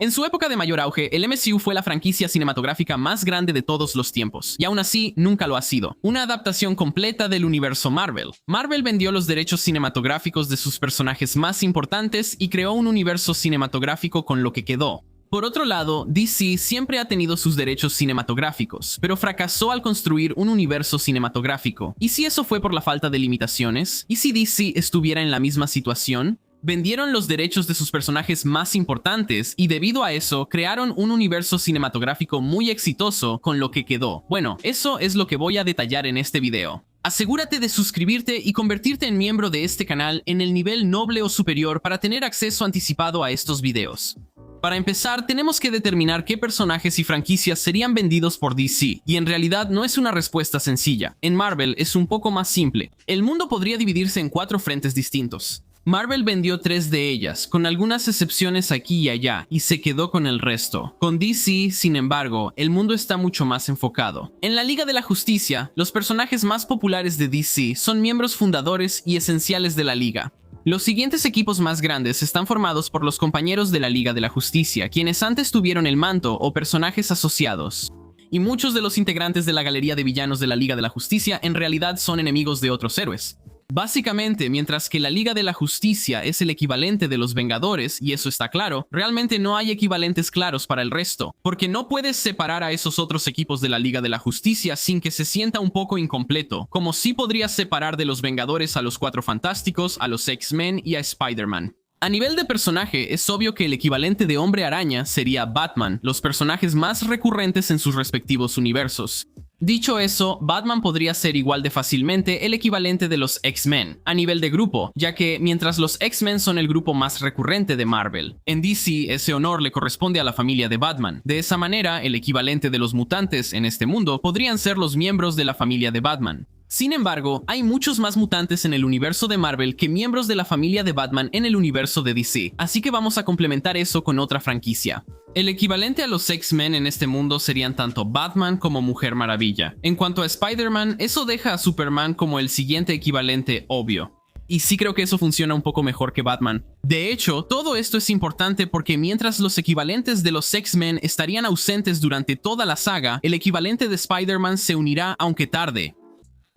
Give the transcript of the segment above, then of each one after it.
En su época de mayor auge, el MCU fue la franquicia cinematográfica más grande de todos los tiempos, y aún así nunca lo ha sido. Una adaptación completa del universo Marvel. Marvel vendió los derechos cinematográficos de sus personajes más importantes y creó un universo cinematográfico con lo que quedó. Por otro lado, DC siempre ha tenido sus derechos cinematográficos, pero fracasó al construir un universo cinematográfico. ¿Y si eso fue por la falta de limitaciones? ¿Y si DC estuviera en la misma situación? Vendieron los derechos de sus personajes más importantes y debido a eso crearon un universo cinematográfico muy exitoso con lo que quedó. Bueno, eso es lo que voy a detallar en este video. Asegúrate de suscribirte y convertirte en miembro de este canal en el nivel noble o superior para tener acceso anticipado a estos videos. Para empezar, tenemos que determinar qué personajes y franquicias serían vendidos por DC, y en realidad no es una respuesta sencilla. En Marvel es un poco más simple. El mundo podría dividirse en 4 frentes distintos. Marvel vendió 3 de ellas, con algunas excepciones aquí y allá, y se quedó con el resto. Con DC, sin embargo, el mundo está mucho más enfocado. En la Liga de la Justicia, los personajes más populares de DC son miembros fundadores y esenciales de la Liga. Los siguientes equipos más grandes están formados por los compañeros de la Liga de la Justicia, quienes antes tuvieron el manto o personajes asociados. Y muchos de los integrantes de la galería de villanos de la Liga de la Justicia en realidad son enemigos de otros héroes. Básicamente, mientras que la Liga de la Justicia es el equivalente de los Vengadores, y eso está claro, realmente no hay equivalentes claros para el resto, porque no puedes separar a esos otros equipos de la Liga de la Justicia sin que se sienta un poco incompleto, como si podrías separar de los Vengadores a los Cuatro Fantásticos, a los X-Men y a Spider-Man. A nivel de personaje, es obvio que el equivalente de Hombre Araña sería Batman, los personajes más recurrentes en sus respectivos universos. Dicho eso, Batman podría ser igual de fácilmente el equivalente de los X-Men, a nivel de grupo, ya que mientras los X-Men son el grupo más recurrente de Marvel, en DC ese honor le corresponde a la familia de Batman. De esa manera, el equivalente de los mutantes en este mundo podrían ser los miembros de la familia de Batman. Sin embargo, hay muchos más mutantes en el universo de Marvel que miembros de la familia de Batman en el universo de DC, así que vamos a complementar eso con otra franquicia. El equivalente a los X-Men en este mundo serían tanto Batman como Mujer Maravilla. En cuanto a Spider-Man, eso deja a Superman como el siguiente equivalente obvio. Y sí creo que eso funciona un poco mejor que Batman. De hecho, todo esto es importante porque mientras los equivalentes de los X-Men estarían ausentes durante toda la saga, el equivalente de Spider-Man se unirá aunque tarde.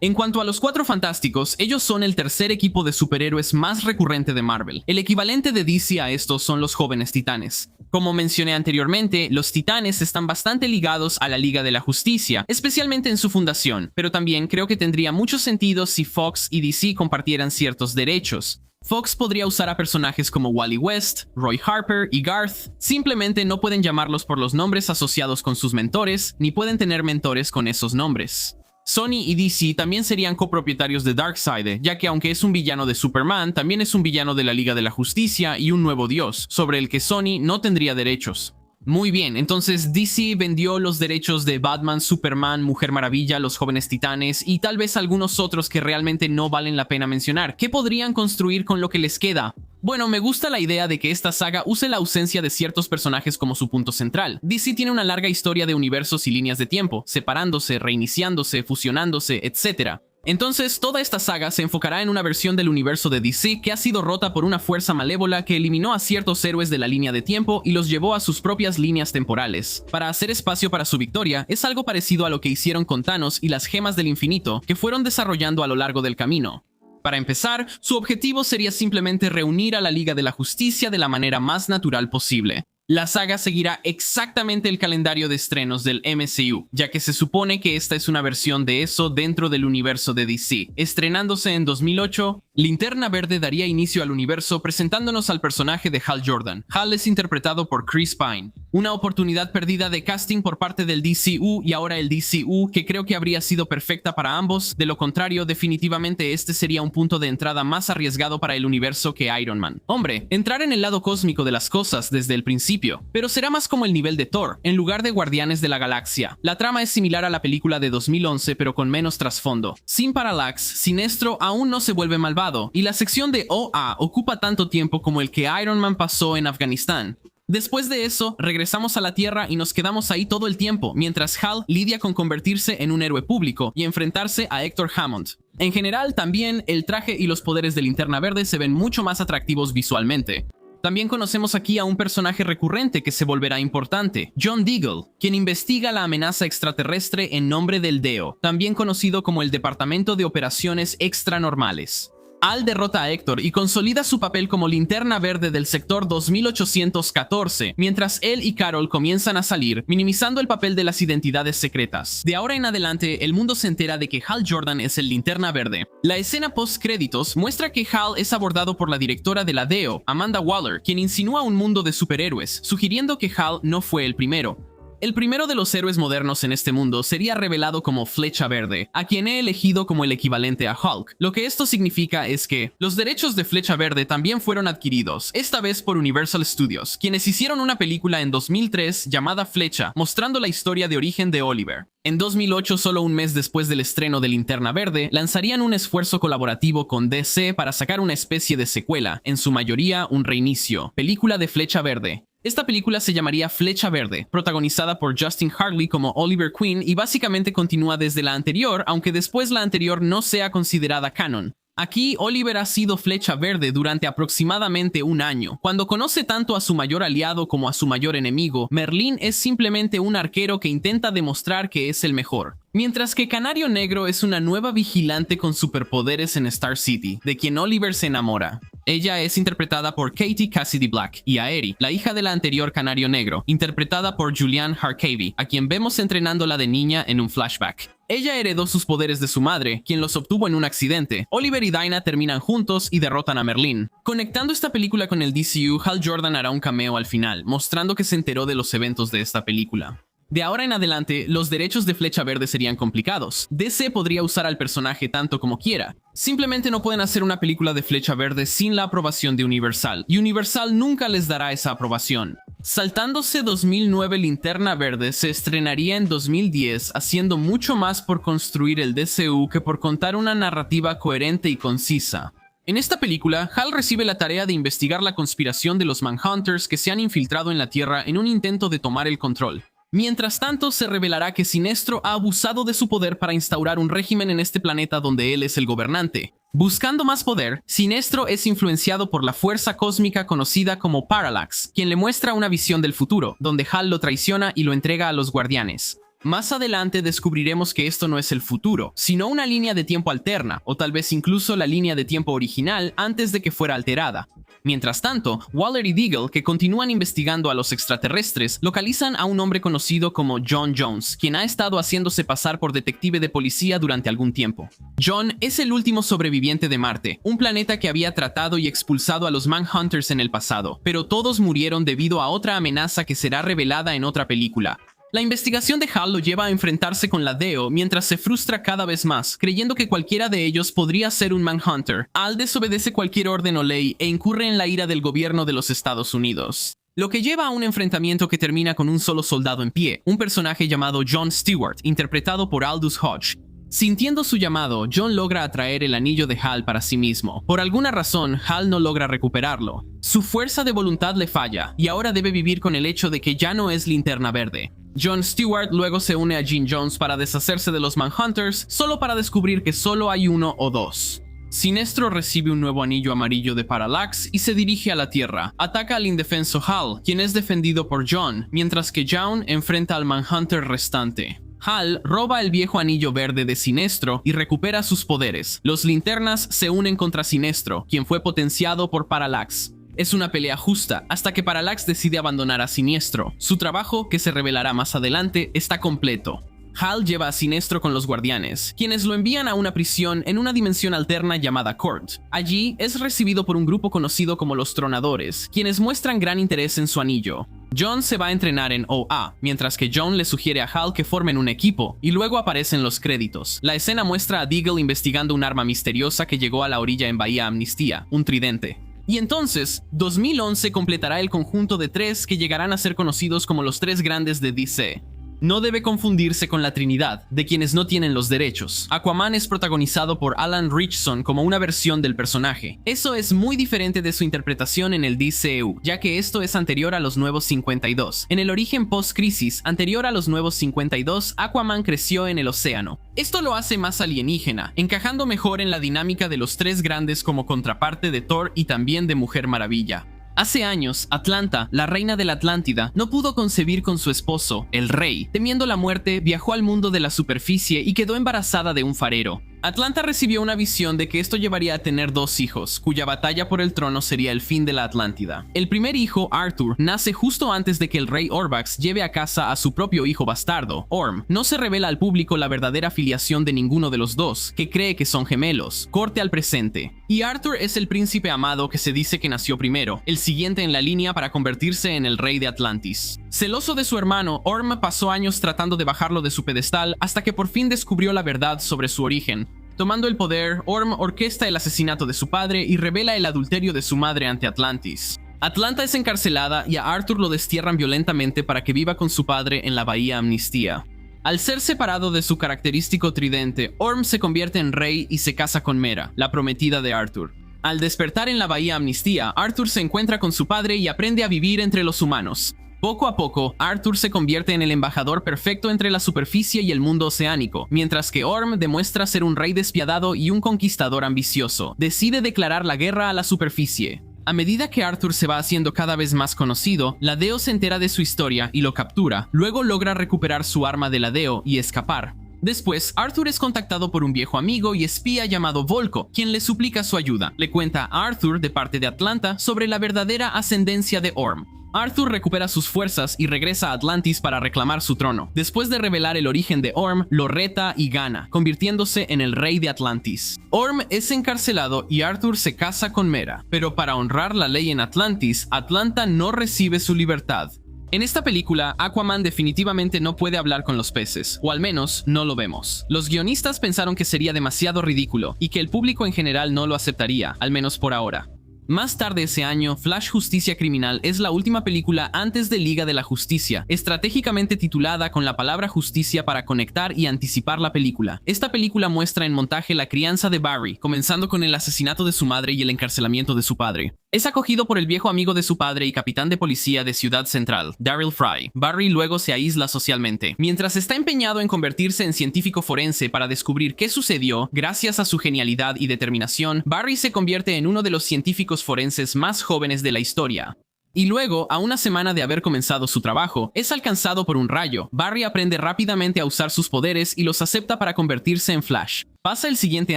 En cuanto a los Cuatro Fantásticos, ellos son el tercer equipo de superhéroes más recurrente de Marvel. El equivalente de DC a estos son los Jóvenes Titanes. Como mencioné anteriormente, los Titanes están bastante ligados a la Liga de la Justicia, especialmente en su fundación, pero también creo que tendría mucho sentido si Fox y DC compartieran ciertos derechos. Fox podría usar a personajes como Wally West, Roy Harper y Garth. Simplemente no pueden llamarlos por los nombres asociados con sus mentores, ni pueden tener mentores con esos nombres. Sony y DC también serían copropietarios de Darkseid, ya que aunque es un villano de Superman, también es un villano de la Liga de la Justicia y un nuevo dios, sobre el que Sony no tendría derechos. Muy bien, entonces DC vendió los derechos de Batman, Superman, Mujer Maravilla, los Jóvenes Titanes y tal vez algunos otros que realmente no valen la pena mencionar. ¿Qué podrían construir con lo que les queda? Bueno, me gusta la idea de que esta saga use la ausencia de ciertos personajes como su punto central. DC tiene una larga historia de universos y líneas de tiempo, separándose, reiniciándose, fusionándose, etc. Entonces, toda esta saga se enfocará en una versión del universo de DC que ha sido rota por una fuerza malévola que eliminó a ciertos héroes de la línea de tiempo y los llevó a sus propias líneas temporales. Para hacer espacio para su victoria, es algo parecido a lo que hicieron con Thanos y las gemas del infinito que fueron desarrollando a lo largo del camino. Para empezar, su objetivo sería simplemente reunir a la Liga de la Justicia de la manera más natural posible. La saga seguirá exactamente el calendario de estrenos del MCU, ya que se supone que esta es una versión de eso dentro del universo de DC. Estrenándose en 2008, Linterna Verde daría inicio al universo presentándonos al personaje de Hal Jordan. Hal es interpretado por Chris Pine. Una oportunidad perdida de casting por parte del DCU y ahora el DCU que creo que habría sido perfecta para ambos. De lo contrario, definitivamente este sería un punto de entrada más arriesgado para el universo que Iron Man. Hombre, entrar en el lado cósmico de las cosas desde el principio, pero será más como el nivel de Thor, en lugar de Guardianes de la Galaxia. La trama es similar a la película de 2011 pero con menos trasfondo. Sin Parallax, Sinestro aún no se vuelve malvado, y la sección de OA ocupa tanto tiempo como el que Iron Man pasó en Afganistán. Después de eso, regresamos a la Tierra y nos quedamos ahí todo el tiempo, mientras Hal lidia con convertirse en un héroe público y enfrentarse a Hector Hammond. En general, también, el traje y los poderes de Linterna Verde se ven mucho más atractivos visualmente. También conocemos aquí a un personaje recurrente que se volverá importante, John Diggle, quien investiga la amenaza extraterrestre en nombre del DEO, también conocido como el Departamento de Operaciones Extranormales. Hal derrota a Hector y consolida su papel como linterna verde del sector 2814, mientras él y Carol comienzan a salir, minimizando el papel de las identidades secretas. De ahora en adelante, el mundo se entera de que Hal Jordan es el linterna verde. La escena post-créditos muestra que Hal es abordado por la directora de la DEO, Amanda Waller, quien insinúa un mundo de superhéroes, sugiriendo que Hal no fue el primero. El primero de los héroes modernos en este mundo sería revelado como Flecha Verde, a quien he elegido como el equivalente a Hulk. Lo que esto significa es que los derechos de Flecha Verde también fueron adquiridos, esta vez por Universal Studios, quienes hicieron una película en 2003 llamada Flecha, mostrando la historia de origen de Oliver. En 2008, solo un mes después del estreno de Linterna Verde, lanzarían un esfuerzo colaborativo con DC para sacar una especie de secuela, en su mayoría un reinicio, película de Flecha Verde. Esta película se llamaría Flecha Verde, protagonizada por Justin Hartley como Oliver Queen y básicamente continúa desde la anterior, aunque después la anterior no sea considerada canon. Aquí, Oliver ha sido Flecha Verde durante aproximadamente un año. Cuando conoce tanto a su mayor aliado como a su mayor enemigo, Merlin es simplemente un arquero que intenta demostrar que es el mejor. Mientras que Canario Negro es una nueva vigilante con superpoderes en Star City, de quien Oliver se enamora. Ella es interpretada por Katie Cassidy Black, y Aeri, la hija de la anterior Canario Negro, interpretada por Julianne Harkavy, a quien vemos entrenándola de niña en un flashback. Ella heredó sus poderes de su madre, quien los obtuvo en un accidente. Oliver y Dinah terminan juntos y derrotan a Merlin. Conectando esta película con el DCU, Hal Jordan hará un cameo al final, mostrando que se enteró de los eventos de esta película. De ahora en adelante, los derechos de Flecha Verde serían complicados. DC podría usar al personaje tanto como quiera. Simplemente no pueden hacer una película de Flecha Verde sin la aprobación de Universal, y Universal nunca les dará esa aprobación. Saltándose 2009, Linterna Verde se estrenaría en 2010, haciendo mucho más por construir el DCU que por contar una narrativa coherente y concisa. En esta película, Hal recibe la tarea de investigar la conspiración de los Manhunters que se han infiltrado en la Tierra en un intento de tomar el control. Mientras tanto, se revelará que Sinestro ha abusado de su poder para instaurar un régimen en este planeta donde él es el gobernante. Buscando más poder, Sinestro es influenciado por la fuerza cósmica conocida como Parallax, quien le muestra una visión del futuro, donde Hal lo traiciona y lo entrega a los Guardianes. Más adelante descubriremos que esto no es el futuro, sino una línea de tiempo alterna, o tal vez incluso la línea de tiempo original antes de que fuera alterada. Mientras tanto, Waller y Diggle, que continúan investigando a los extraterrestres, localizan a un hombre conocido como John Jones, quien ha estado haciéndose pasar por detective de policía durante algún tiempo. John es el último sobreviviente de Marte, un planeta que había tratado y expulsado a los Manhunters en el pasado, pero todos murieron debido a otra amenaza que será revelada en otra película. La investigación de Hal lo lleva a enfrentarse con la DEO mientras se frustra cada vez más, creyendo que cualquiera de ellos podría ser un Manhunter. Hal desobedece cualquier orden o ley e incurre en la ira del gobierno de los Estados Unidos. Lo que lleva a un enfrentamiento que termina con un solo soldado en pie, un personaje llamado John Stewart, interpretado por Aldous Hodge. Sintiendo su llamado, John logra atraer el anillo de Hal para sí mismo. Por alguna razón, Hal no logra recuperarlo. Su fuerza de voluntad le falla, y ahora debe vivir con el hecho de que ya no es Linterna Verde. John Stewart luego se une a Jim Jones para deshacerse de los Manhunters, solo para descubrir que solo hay uno o dos. Sinestro recibe un nuevo anillo amarillo de Parallax y se dirige a la Tierra. Ataca al indefenso Hal, quien es defendido por John, mientras que John enfrenta al Manhunter restante. Hal roba el viejo anillo verde de Sinestro y recupera sus poderes. Los linternas se unen contra Sinestro, quien fue potenciado por Parallax. Es una pelea justa, hasta que Parallax decide abandonar a Sinestro. Su trabajo, que se revelará más adelante, está completo. Hal lleva a Sinestro con los Guardianes, quienes lo envían a una prisión en una dimensión alterna llamada Court. Allí es recibido por un grupo conocido como los Tronadores, quienes muestran gran interés en su anillo. John se va a entrenar en OA, mientras que John le sugiere a Hal que formen un equipo, y luego aparecen los créditos. La escena muestra a Diggle investigando un arma misteriosa que llegó a la orilla en Bahía Amnistía, un tridente. Y entonces, 2011 completará el conjunto de tres que llegarán a ser conocidos como los tres grandes de DC. No debe confundirse con la Trinidad, de quienes no tienen los derechos. Aquaman es protagonizado por Alan Ritchson como una versión del personaje. Eso es muy diferente de su interpretación en el DCU, ya que esto es anterior a los Nuevos 52. En el origen post-crisis, anterior a los Nuevos 52, Aquaman creció en el océano. Esto lo hace más alienígena, encajando mejor en la dinámica de los tres grandes como contraparte de Thor y también de Mujer Maravilla. Hace años, Atlanta, la reina de la Atlántida, no pudo concebir con su esposo, el rey. Temiendo la muerte, viajó al mundo de la superficie y quedó embarazada de un farero. Atlanta recibió una visión de que esto llevaría a tener 2 hijos, cuya batalla por el trono sería el fin de la Atlántida. El primer hijo, Arthur, nace justo antes de que el rey Orbax lleve a casa a su propio hijo bastardo, Orm. No se revela al público la verdadera filiación de ninguno de los dos, que cree que son gemelos. Corte al presente. Y Arthur es el príncipe amado que se dice que nació primero, el siguiente en la línea para convertirse en el rey de Atlantis. Celoso de su hermano, Orm pasó años tratando de bajarlo de su pedestal hasta que por fin descubrió la verdad sobre su origen. Tomando el poder, Orm orquesta el asesinato de su padre y revela el adulterio de su madre ante Atlantis. Atlanta es encarcelada y a Arthur lo destierran violentamente para que viva con su padre en la Bahía Amnistía. Al ser separado de su característico tridente, Orm se convierte en rey y se casa con Mera, la prometida de Arthur. Al despertar en la Bahía Amnistía, Arthur se encuentra con su padre y aprende a vivir entre los humanos. Poco a poco, Arthur se convierte en el embajador perfecto entre la superficie y el mundo oceánico, mientras que Orm demuestra ser un rey despiadado y un conquistador ambicioso. Decide declarar la guerra a la superficie. A medida que Arthur se va haciendo cada vez más conocido, la Deo se entera de su historia y lo captura. Luego logra recuperar su arma de la Deo y escapar. Después, Arthur es contactado por un viejo amigo y espía llamado Volko, quien le suplica su ayuda. Le cuenta a Arthur, de parte de Atlanta, sobre la verdadera ascendencia de Orm. Arthur recupera sus fuerzas y regresa a Atlantis para reclamar su trono. Después de revelar el origen de Orm, lo reta y gana, convirtiéndose en el rey de Atlantis. Orm es encarcelado y Arthur se casa con Mera, pero para honrar la ley en Atlantis, Atlanta no recibe su libertad. En esta película, Aquaman definitivamente no puede hablar con los peces, o al menos no lo vemos. Los guionistas pensaron que sería demasiado ridículo y que el público en general no lo aceptaría, al menos por ahora. Más tarde ese año, Flash Justicia Criminal es la última película antes de Liga de la Justicia, estratégicamente titulada con la palabra justicia para conectar y anticipar la película. Esta película muestra en montaje la crianza de Barry, comenzando con el asesinato de su madre y el encarcelamiento de su padre. Es acogido por el viejo amigo de su padre y capitán de policía de Ciudad Central, Daryl Fry. Barry luego se aísla socialmente. Mientras está empeñado en convertirse en científico forense para descubrir qué sucedió, gracias a su genialidad y determinación, Barry se convierte en uno de los científicos forenses más jóvenes de la historia. Y luego, a una semana de haber comenzado su trabajo, es alcanzado por un rayo. Barry aprende rápidamente a usar sus poderes y los acepta para convertirse en Flash. Pasa el siguiente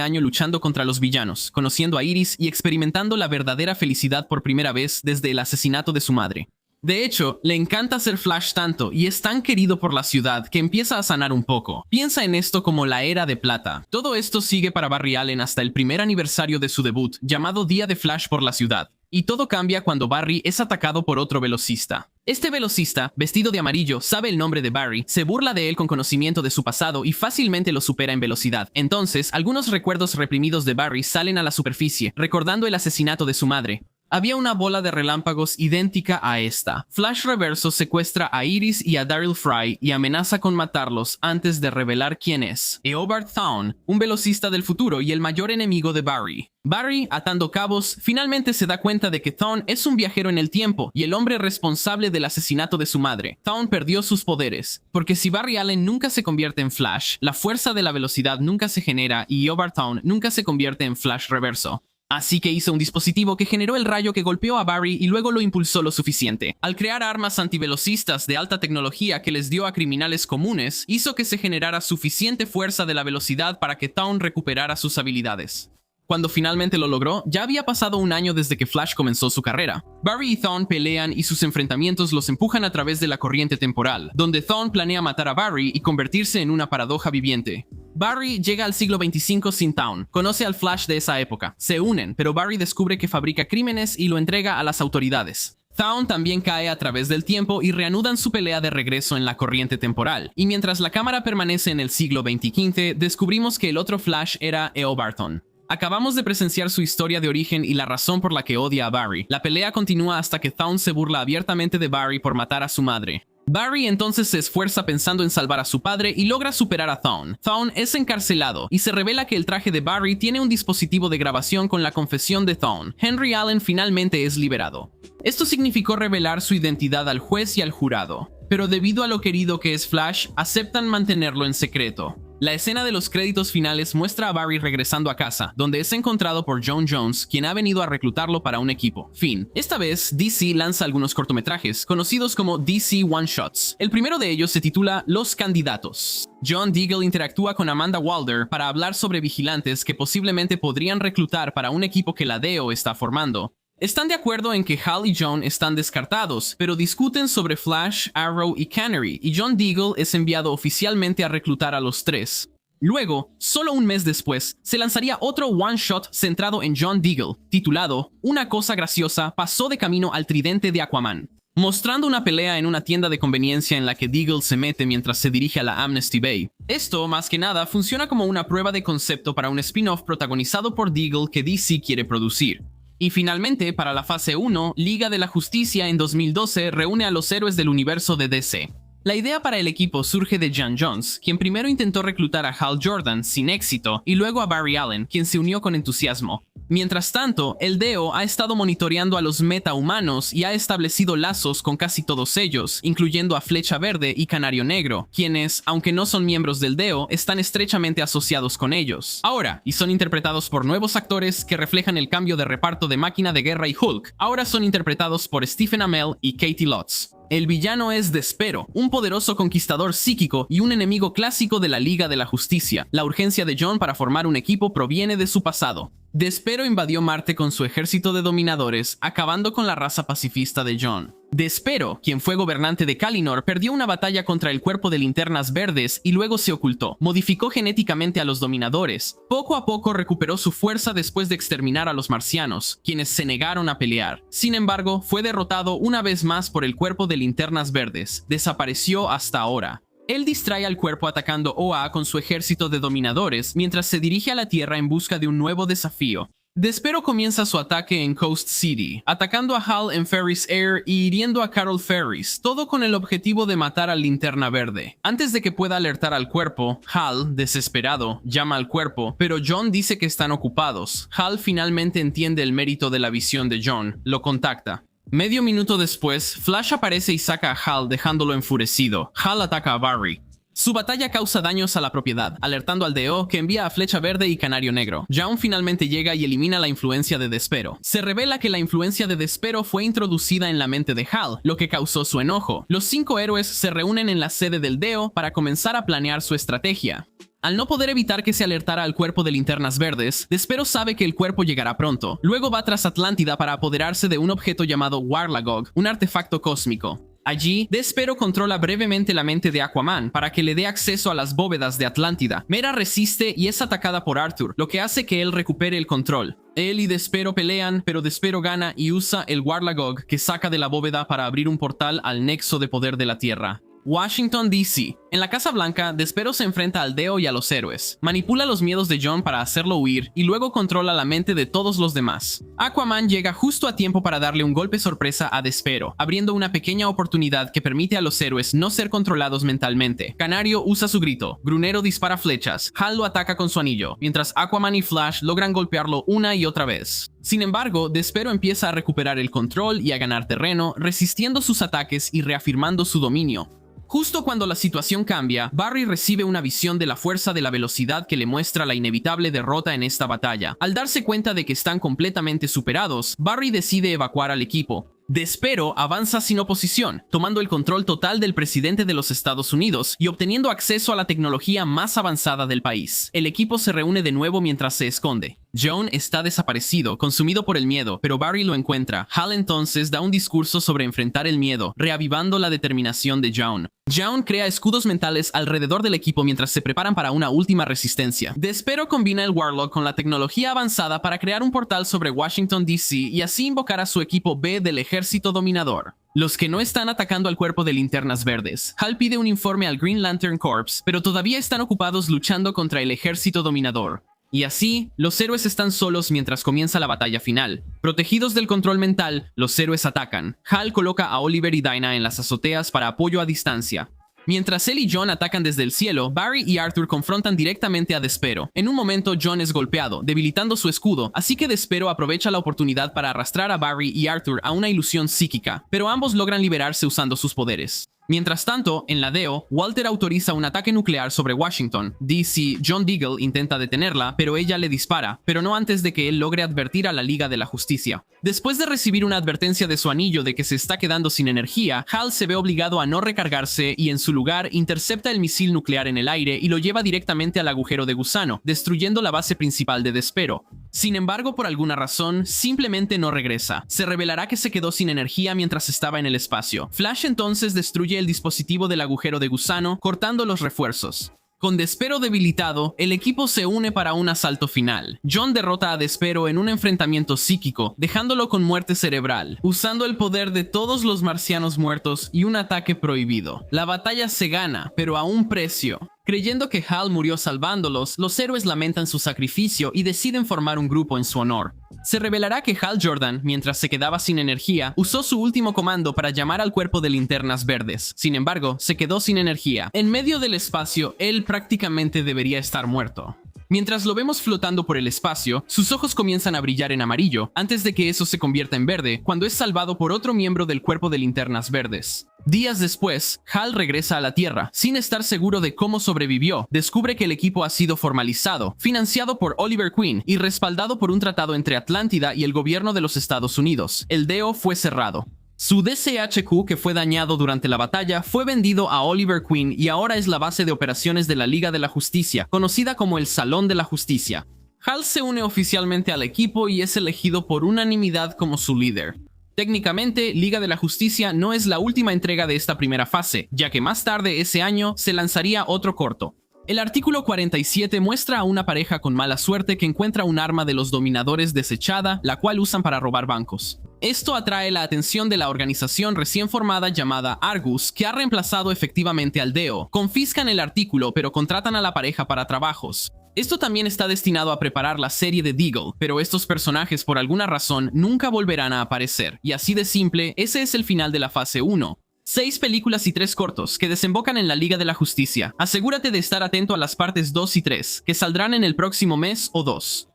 año luchando contra los villanos, conociendo a Iris y experimentando la verdadera felicidad por primera vez desde el asesinato de su madre. De hecho, le encanta ser Flash tanto y es tan querido por la ciudad que empieza a sanar un poco. Piensa en esto como la era de plata. Todo esto sigue para Barry Allen hasta el primer aniversario de su debut, llamado Día de Flash por la ciudad. Y todo cambia cuando Barry es atacado por otro velocista. Este velocista, vestido de amarillo, sabe el nombre de Barry, se burla de él con conocimiento de su pasado y fácilmente lo supera en velocidad. Entonces, algunos recuerdos reprimidos de Barry salen a la superficie, recordando el asesinato de su madre. Había una bola de relámpagos idéntica a esta. Flash Reverso secuestra a Iris y a Daryl Fry y amenaza con matarlos antes de revelar quién es. Eobard Thawne, un velocista del futuro y el mayor enemigo de Barry. Barry, atando cabos, finalmente se da cuenta de que Thawne es un viajero en el tiempo y el hombre responsable del asesinato de su madre. Thawne perdió sus poderes, porque si Barry Allen nunca se convierte en Flash, la fuerza de la velocidad nunca se genera y Eobard Thawne nunca se convierte en Flash Reverso. Así que hizo un dispositivo que generó el rayo que golpeó a Barry y luego lo impulsó lo suficiente. Al crear armas antivelocistas de alta tecnología que les dio a criminales comunes, hizo que se generara suficiente fuerza de la velocidad para que Thawne recuperara sus habilidades. Cuando finalmente lo logró, ya había pasado un año desde que Flash comenzó su carrera. Barry y Thawne pelean y sus enfrentamientos los empujan a través de la corriente temporal, donde Thawne planea matar a Barry y convertirse en una paradoja viviente. Barry llega al siglo XXV sin Thawne, conoce al Flash de esa época, se unen, pero Barry descubre que fabrica crímenes y lo entrega a las autoridades. Thawne también cae a través del tiempo y reanudan su pelea de regreso en la corriente temporal. Y mientras la cámara permanece en el siglo XXV, descubrimos que el otro Flash era Eobard Thawne. Acabamos de presenciar su historia de origen y la razón por la que odia a Barry. La pelea continúa hasta que Thawne se burla abiertamente de Barry por matar a su madre. Barry entonces se esfuerza pensando en salvar a su padre y logra superar a Thawne. Thawne es encarcelado y se revela que el traje de Barry tiene un dispositivo de grabación con la confesión de Thawne. Henry Allen finalmente es liberado. Esto significó revelar su identidad al juez y al jurado, pero debido a lo querido que es Flash, aceptan mantenerlo en secreto. La escena de los créditos finales muestra a Barry regresando a casa, donde es encontrado por J'onn J'onzz, quien ha venido a reclutarlo para un equipo. Fin. Esta vez, DC lanza algunos cortometrajes, conocidos como DC One Shots. El primero de ellos se titula Los Candidatos. John Diggle interactúa con Amanda Waller para hablar sobre vigilantes que posiblemente podrían reclutar para un equipo que la DEO está formando. Están de acuerdo en que Hal y John están descartados, pero discuten sobre Flash, Arrow y Canary, y John Diggle es enviado oficialmente a reclutar a los tres. Luego, solo un mes después, se lanzaría otro one-shot centrado en John Diggle, titulado Una cosa graciosa pasó de camino al tridente de Aquaman, mostrando una pelea en una tienda de conveniencia en la que Diggle se mete mientras se dirige a la Amnesty Bay. Esto, más que nada, funciona como una prueba de concepto para un spin-off protagonizado por Diggle que DC quiere producir. Y finalmente, para la fase 1, Liga de la Justicia en 2012 reúne a los héroes del universo de DC. La idea para el equipo surge de J'onn J'onzz, quien primero intentó reclutar a Hal Jordan sin éxito, y luego a Barry Allen, quien se unió con entusiasmo. Mientras tanto, el DEO ha estado monitoreando a los metahumanos y ha establecido lazos con casi todos ellos, incluyendo a Flecha Verde y Canario Negro, quienes, aunque no son miembros del DEO, están estrechamente asociados con ellos. Ahora, y son interpretados por nuevos actores que reflejan el cambio de reparto de Máquina de Guerra y Hulk, ahora son interpretados por Stephen Amell y Katie Lotz. El villano es Despero, un poderoso conquistador psíquico y un enemigo clásico de la Liga de la Justicia. La urgencia de John para formar un equipo proviene de su pasado. Despero invadió Marte con su ejército de dominadores, acabando con la raza pacifista de John. Despero, quien fue gobernante de Kalinor, perdió una batalla contra el cuerpo de Linternas Verdes y luego se ocultó. Modificó genéticamente a los dominadores. Poco a poco recuperó su fuerza después de exterminar a los marcianos, quienes se negaron a pelear. Sin embargo, fue derrotado una vez más por el cuerpo de Linternas Verdes. Desapareció hasta ahora. Él distrae al cuerpo atacando OA con su ejército de dominadores mientras se dirige a la Tierra en busca de un nuevo desafío. Despero comienza su ataque en Coast City, atacando a Hal en Ferris Air y hiriendo a Carol Ferris, todo con el objetivo de matar al Linterna Verde. Antes de que pueda alertar al cuerpo, Hal, desesperado, llama al cuerpo, pero John dice que están ocupados. Hal finalmente entiende el mérito de la visión de John, lo contacta. Medio minuto después, Flash aparece y saca a Hal dejándolo enfurecido. Hal ataca a Barry. Su batalla causa daños a la propiedad, alertando al DEO que envía a Flecha Verde y Canario Negro. J'onn finalmente llega y elimina la influencia de Despero. Se revela que la influencia de Despero fue introducida en la mente de Hal, lo que causó su enojo. Los 5 héroes se reúnen en la sede del DEO para comenzar a planear su estrategia. Al no poder evitar que se alertara al cuerpo de Linternas Verdes, Despero sabe que el cuerpo llegará pronto. Luego va tras Atlántida para apoderarse de un objeto llamado Warlagog, un artefacto cósmico. Allí, Despero controla brevemente la mente de Aquaman para que le dé acceso a las bóvedas de Atlántida. Mera resiste y es atacada por Arthur, lo que hace que él recupere el control. Él y Despero pelean, pero Despero gana y usa el Warlagog que saca de la bóveda para abrir un portal al nexo de poder de la Tierra. Washington, D.C. En la Casa Blanca, Despero se enfrenta al DEO y a los héroes. Manipula los miedos de John para hacerlo huir y luego controla la mente de todos los demás. Aquaman llega justo a tiempo para darle un golpe sorpresa a Despero, abriendo una pequeña oportunidad que permite a los héroes no ser controlados mentalmente. Canario usa su grito, Grunero dispara flechas, Hal lo ataca con su anillo, mientras Aquaman y Flash logran golpearlo una y otra vez. Sin embargo, Despero empieza a recuperar el control y a ganar terreno, resistiendo sus ataques y reafirmando su dominio. Justo cuando la situación cambia, Barry recibe una visión de la fuerza de la velocidad que le muestra la inevitable derrota en esta batalla. Al darse cuenta de que están completamente superados, Barry decide evacuar al equipo. Despero avanza sin oposición, tomando el control total del presidente de los Estados Unidos y obteniendo acceso a la tecnología más avanzada del país. El equipo se reúne de nuevo mientras se esconde. John está desaparecido, consumido por el miedo, pero Barry lo encuentra. Hal entonces da un discurso sobre enfrentar el miedo, reavivando la determinación de John. John crea escudos mentales alrededor del equipo mientras se preparan para una última resistencia. Despero combina el Warlock con la tecnología avanzada para crear un portal sobre Washington, D.C. y así invocar a su equipo B del ejército dominador. Los que no están atacando al cuerpo de Linternas Verdes. Hal pide un informe al Green Lantern Corps, pero todavía están ocupados luchando contra el ejército dominador. Y así, los héroes están solos mientras comienza la batalla final. Protegidos del control mental, los héroes atacan. Hal coloca a Oliver y Dinah en las azoteas para apoyo a distancia. Mientras él y John atacan desde el cielo, Barry y Arthur confrontan directamente a Despero. En un momento, John es golpeado, debilitando su escudo, así que Despero aprovecha la oportunidad para arrastrar a Barry y Arthur a una ilusión psíquica, pero ambos logran liberarse usando sus poderes. Mientras tanto, en la DEO, Walter autoriza un ataque nuclear sobre Washington. DC, John Diggle intenta detenerla, pero ella le dispara, pero no antes de que él logre advertir a la Liga de la Justicia. Después de recibir una advertencia de su anillo de que se está quedando sin energía, Hal se ve obligado a no recargarse y en su lugar intercepta el misil nuclear en el aire y lo lleva directamente al agujero de gusano, destruyendo la base principal de Despero. Sin embargo, por alguna razón, simplemente no regresa. Se revelará que se quedó sin energía mientras estaba en el espacio. Flash entonces destruye el dispositivo del agujero de gusano, cortando los refuerzos. Con Despero debilitado, el equipo se une para un asalto final. John derrota a Despero en un enfrentamiento psíquico, dejándolo con muerte cerebral, usando el poder de todos los marcianos muertos y un ataque prohibido. La batalla se gana, pero a un precio. Creyendo que Hal murió salvándolos, los héroes lamentan su sacrificio y deciden formar un grupo en su honor. Se revelará que Hal Jordan, mientras se quedaba sin energía, usó su último comando para llamar al cuerpo de Linternas Verdes. Sin embargo, se quedó sin energía. En medio del espacio, él prácticamente debería estar muerto. Mientras lo vemos flotando por el espacio, sus ojos comienzan a brillar en amarillo, antes de que eso se convierta en verde, cuando es salvado por otro miembro del cuerpo de Linternas Verdes. Días después, Hal regresa a la Tierra. Sin estar seguro de cómo sobrevivió, descubre que el equipo ha sido formalizado, financiado por Oliver Queen y respaldado por un tratado entre Atlántida y el gobierno de los Estados Unidos. El DEO fue cerrado. Su DCHQ, que fue dañado durante la batalla, fue vendido a Oliver Queen y ahora es la base de operaciones de la Liga de la Justicia, conocida como el Salón de la Justicia. Hal se une oficialmente al equipo y es elegido por unanimidad como su líder. Técnicamente, Liga de la Justicia no es la última entrega de esta primera fase, ya que más tarde ese año se lanzaría otro corto. El artículo 47 muestra a una pareja con mala suerte que encuentra un arma de los dominadores desechada, la cual usan para robar bancos. Esto atrae la atención de la organización recién formada llamada Argus, que ha reemplazado efectivamente al DEO. Confiscan el artículo, pero contratan a la pareja para trabajos. Esto también está destinado a preparar la serie de Deagle, pero estos personajes por alguna razón nunca volverán a aparecer, y así de simple, ese es el final de la fase 1. 6 películas y 3 cortos que desembocan en la Liga de la Justicia. Asegúrate de estar atento a las partes 2 y 3, que saldrán en el próximo mes o 2.